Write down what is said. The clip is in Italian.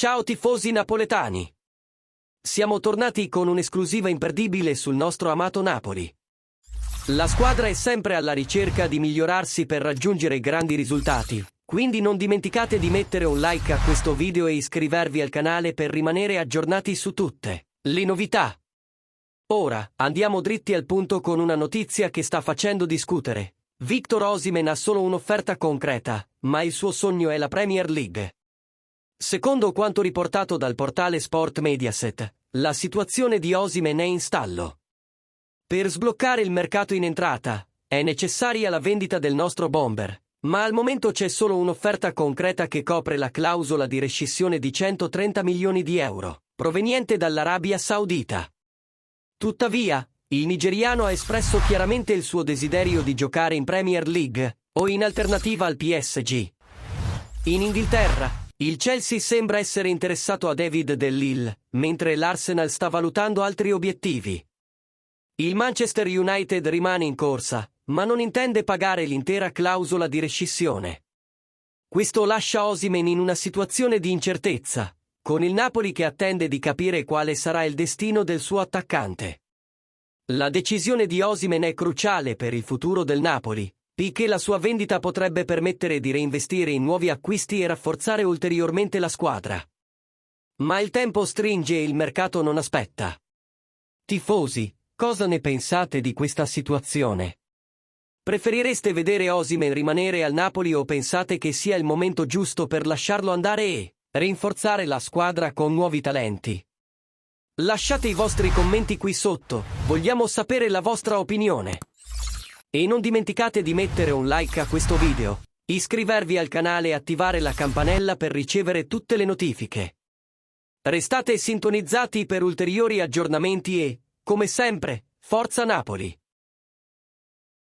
Ciao tifosi napoletani! Siamo tornati con un'esclusiva imperdibile sul nostro amato Napoli. La squadra è sempre alla ricerca di migliorarsi per raggiungere grandi risultati, quindi non dimenticate di mettere un like a questo video e iscrivervi al canale per rimanere aggiornati su tutte le novità. Ora, andiamo dritti al punto con una notizia che sta facendo discutere. Victor Osimhen ha solo un'offerta concreta, ma il suo sogno è la Premier League. Secondo quanto riportato dal portale Sport Mediaset, la situazione di Osimhen è in stallo. Per sbloccare il mercato in entrata, è necessaria la vendita del nostro bomber, ma al momento c'è solo un'offerta concreta che copre la clausola di rescissione di 130 milioni di euro, proveniente dall'Arabia Saudita. Tuttavia, il nigeriano ha espresso chiaramente il suo desiderio di giocare in Premier League, o in alternativa al PSG. In Inghilterra, il Chelsea sembra essere interessato a David De Lille, mentre l'Arsenal sta valutando altri obiettivi. Il Manchester United rimane in corsa, ma non intende pagare l'intera clausola di rescissione. Questo lascia Osimhen in una situazione di incertezza, con il Napoli che attende di capire quale sarà il destino del suo attaccante. La decisione di Osimhen è cruciale per il futuro del Napoli, poiché la sua vendita potrebbe permettere di reinvestire in nuovi acquisti e rafforzare ulteriormente la squadra. Ma il tempo stringe e il mercato non aspetta. Tifosi, cosa ne pensate di questa situazione? Preferireste vedere Osimhen rimanere al Napoli o pensate che sia il momento giusto per lasciarlo andare e rinforzare la squadra con nuovi talenti? Lasciate i vostri commenti qui sotto, vogliamo sapere la vostra opinione. E non dimenticate di mettere un like a questo video, iscrivervi al canale e attivare la campanella per ricevere tutte le notifiche. Restate sintonizzati per ulteriori aggiornamenti e, come sempre, Forza Napoli!